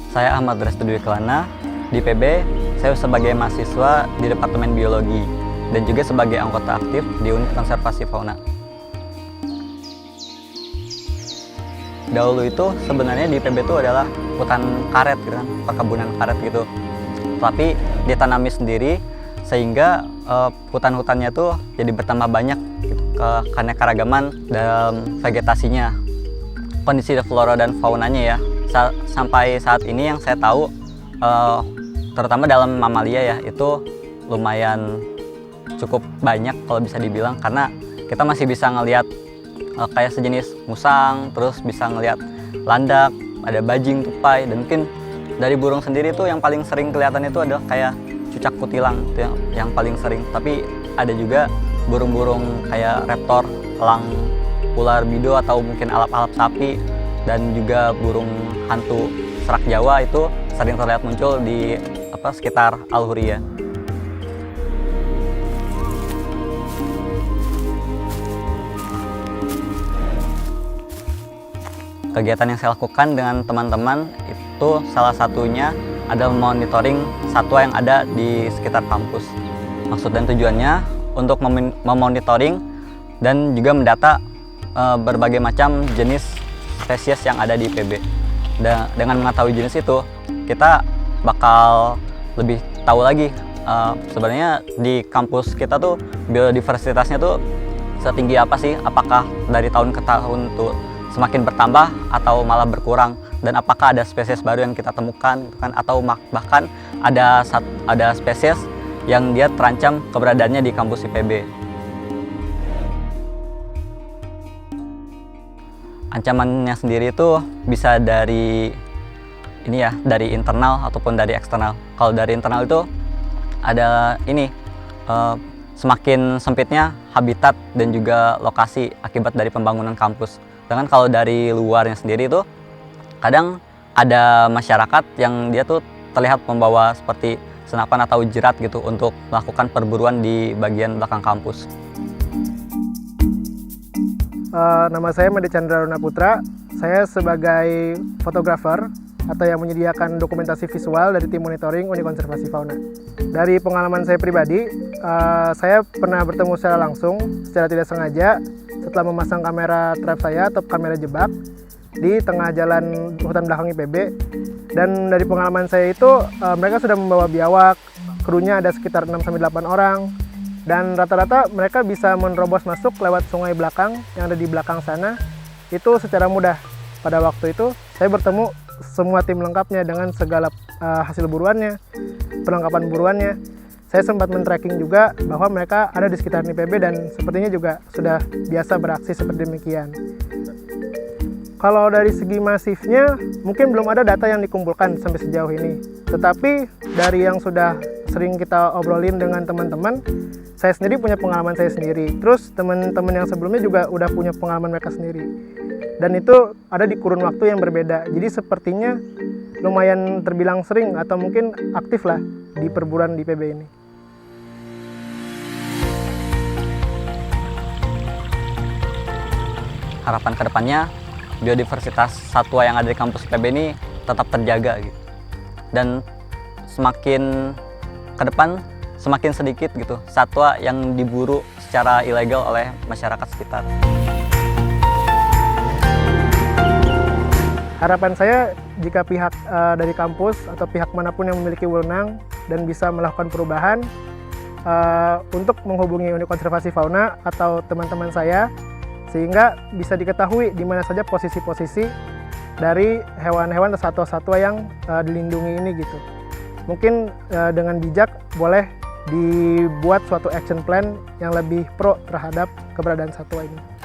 Saya Ahmad Restu Dwi Kelana. Di PB, saya sebagai mahasiswa di Departemen Biologi dan juga sebagai anggota aktif di Unit Konservasi Fauna. Dahulu itu sebenarnya di PB itu adalah hutan karet gitu kan, perkebunan karet gitu. Tapi ditanami sendiri sehingga hutan-hutannya tuh jadi bertambah banyak gitu, keanekaragaman dalam vegetasinya, kondisi flora dan faunanya ya. Sampai saat ini yang saya tahu, terutama dalam mamalia ya, itu lumayan cukup banyak kalau bisa dibilang, karena kita masih bisa ngelihat kayak sejenis musang, terus bisa ngelihat landak, ada bajing, tupai, dan mungkin dari burung sendiri tuh yang paling sering kelihatan itu adalah kayak cucak kutilang, itu yang paling sering. Tapi ada juga burung-burung kayak raptor, elang, ular bido, atau mungkin alap-alap sapi, dan juga burung hantu serak Jawa itu sering terlihat muncul di sekitar Al-Huria. Kegiatan yang saya lakukan dengan teman-teman itu salah satunya adalah monitoring satwa yang ada di sekitar kampus. Maksud dan tujuannya untuk memonitoring dan juga mendata berbagai macam jenis spesies yang ada di PB. Dengan mengetahui jenis itu, kita bakal lebih tahu lagi sebenarnya di kampus kita tuh biodiversitasnya tuh setinggi apa sih? Apakah dari tahun ke tahun tuh semakin bertambah atau malah berkurang? Dan apakah ada spesies baru yang kita temukan kan? Atau bahkan ada spesies yang dia terancam keberadaannya di kampus IPB. Ancamannya sendiri itu bisa dari dari internal ataupun dari eksternal. Kalau dari internal itu ada semakin sempitnya habitat dan juga lokasi akibat dari pembangunan kampus. Sedangkan kalau dari luarnya sendiri itu kadang ada masyarakat yang dia tuh terlihat membawa seperti senapan atau jerat gitu untuk melakukan perburuan di bagian belakang kampus. Nama saya Made Chandra Runa Putra. Saya sebagai fotografer atau yang menyediakan dokumentasi visual dari tim monitoring Unit Konservasi Fauna. Dari pengalaman saya pribadi, saya pernah bertemu secara langsung, secara tidak sengaja, setelah memasang kamera trap saya atau kamera jebak di tengah jalan hutan belakang IPB. Dan dari pengalaman saya itu, mereka sudah membawa biawak, krunya ada sekitar 6-8 orang. Dan rata-rata mereka bisa menerobos masuk lewat sungai belakang yang ada di belakang sana itu secara mudah. Pada waktu itu saya bertemu semua tim lengkapnya dengan segala hasil buruannya, perlengkapan buruannya. Saya sempat men-tracking juga bahwa mereka ada di sekitar IPB dan sepertinya juga sudah biasa beraksi seperti demikian. Kalau dari segi masifnya mungkin belum ada data yang dikumpulkan sampai sejauh ini. Tetapi dari yang sudah sering kita obrolin dengan teman-teman, saya sendiri punya pengalaman saya sendiri. Terus teman-teman yang sebelumnya juga udah punya pengalaman mereka sendiri. Dan itu ada di kurun waktu yang berbeda. Jadi sepertinya lumayan terbilang sering atau mungkin aktif lah di perburuan di PB ini. Harapan kedepannya biodiversitas satwa yang ada di kampus PB ini tetap terjaga gitu. Dan semakin ke depan semakin sedikit gitu satwa yang diburu secara ilegal oleh masyarakat sekitar. Harapan saya jika pihak dari kampus atau pihak manapun yang memiliki wewenang dan bisa melakukan perubahan untuk menghubungi Unit Konservasi Fauna atau teman-teman saya sehingga bisa diketahui di mana saja posisi-posisi dari hewan-hewan atau satwa-satwa yang dilindungi ini gitu. Mungkin dengan bijak boleh dibuat suatu action plan yang lebih pro terhadap keberadaan satwa ini.